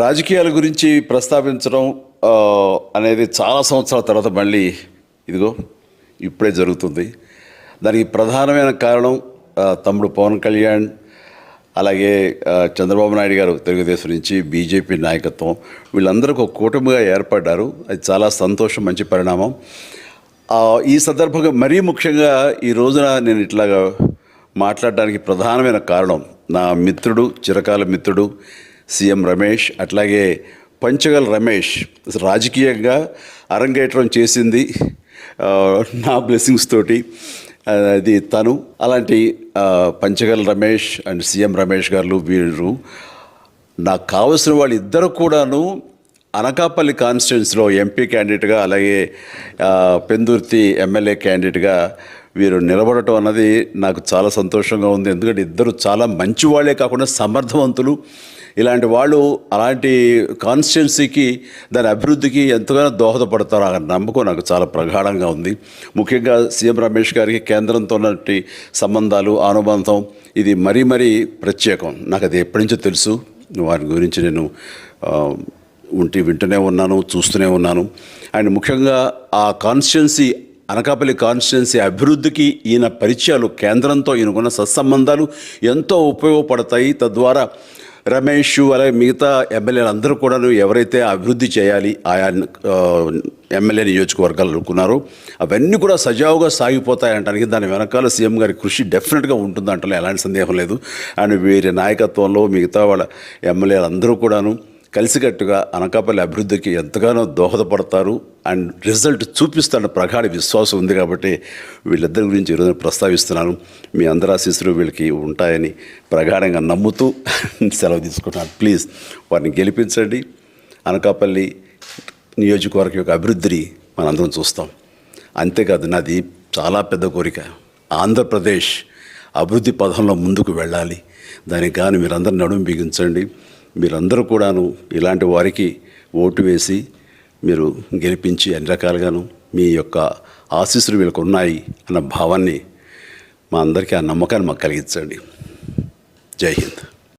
రాజకీయాల గురించి ప్రస్తావించడం అనేది చాలా సంవత్సరాల తర్వాత మళ్ళీ ఇదిగో ఇప్పుడే జరుగుతుంది. దానికి ప్రధానమైన కారణం తమ్ముడు పవన్ కళ్యాణ్, అలాగే చంద్రబాబు నాయుడు గారు తెలుగుదేశం నుంచి, బీజేపీ నాయకత్వం వీళ్ళందరూ ఒక కూటమిగా ఏర్పడ్డారు. అది చాలా సంతోషం, మంచి పరిణామం. ఈ సందర్భంగా మరీ ముఖ్యంగా ఈ రోజున నేను ఇట్లాగా మాట్లాడడానికి ప్రధానమైన కారణం నా మిత్రుడు, చిరకాల మిత్రుడు సీఎం రమేష్, అట్లాగే పంచగల్ రమేష్ రాజకీయంగా అరంగేట్రం చేసింది నా బ్లెస్సింగ్స్ తోటి. అది తను. అలాంటి పంచగల్ రమేష్ అండ్ సీఎం రమేష్ గారు వీరు నాకు కావలసిన వాళ్ళు ఇద్దరు కూడాను అనకాపల్లి కాన్స్టిట్యున్సీలో ఎంపీ క్యాండిడేట్గా, అలాగే పెందుర్తి ఎమ్మెల్యే క్యాండిడేట్గా వీరు నిలబడటం అన్నది నాకు చాలా సంతోషంగా ఉంది. ఎందుకంటే ఇద్దరు చాలా మంచి వాళ్ళే కాకుండా సమర్థవంతులు. ఇలాంటి వాళ్ళు అలాంటి కాన్స్టిట్యున్సీకి, దాని అభివృద్ధికి ఎంతగానో దోహదపడతారు అన్న నమ్మకం నాకు చాలా ప్రగాఢంగా ఉంది. ముఖ్యంగా సీఎం రమేష్ గారికి కేంద్రంతో ఉన్నటువంటి సంబంధాలు, అనుబంధం ఇది మరీ మరీ ప్రత్యేకం. నాకు అది ఎప్పటి నుంచో తెలుసు. వారి గురించి నేను వింటూనే ఉన్నాను, చూస్తూనే ఉన్నాను. అండ్ ముఖ్యంగా ఆ కాన్స్టిట్యున్సీ, అనకాపల్లి కాన్స్టిట్యున్సీ అభివృద్ధికి ఈయన పరిచయాలు, కేంద్రంతో ఈయనకున్న సత్సంబంధాలు ఎంతో ఉపయోగపడతాయి. తద్వారా రమేష్ అలాగే మిగతా ఎమ్మెల్యేలు అందరూ కూడా ఎవరైతే అభివృద్ధి చేయాలి ఆయా ఎమ్మెల్యే నియోజకవర్గాలు అనుకున్నారో అవన్నీ కూడా సజావుగా సాగిపోతాయంటానికి దాని వెనకాల సీఎం గారి కృషి డెఫినెట్గా ఉంటుందంటే ఎలాంటి సందేహం లేదు. అండ్ వీరి నాయకత్వంలో మిగతా వాళ్ళ ఎమ్మెల్యేలు అందరూ కూడాను కలిసికట్టుగా అనకాపల్లి అభివృద్ధికి ఎంతగానో దోహదపడతారు అండ్ రిజల్ట్ చూపిస్తారన్న ప్రగాఢ విశ్వాసం ఉంది. కాబట్టి వీళ్ళిద్దరి గురించి ఈరోజు ప్రస్తావిస్తున్నాను. మీ అందరి ఆశీస్సులు వీళ్ళకి ఉంటాయని ప్రగాఢంగా నమ్ముతూ సెలవు తీసుకుంటున్నాను. ప్లీజ్ వారిని గెలిపించండి. అనకాపల్లి నియోజకవర్గం యొక్క అభివృద్ధిని మనందరం చూస్తాం. అంతేకాదు, నాది చాలా పెద్ద కోరిక, ఆంధ్రప్రదేశ్ అభివృద్ధి పథంలో ముందుకు వెళ్ళాలి. దానికి కానీ మీరందరూ నడుము బిగించండి. మీరందరూ కూడాను ఇలాంటి వారికి ఓటు వేసి మీరు గెలిపించి అన్ని రకాలుగాను మీ యొక్క ఆశీస్సులు వీళ్ళకు ఉన్నాయి అన్న భావాన్ని మా అందరికీ, ఆ నమ్మకాన్ని మాకు కలిగించండి. జై హింద్.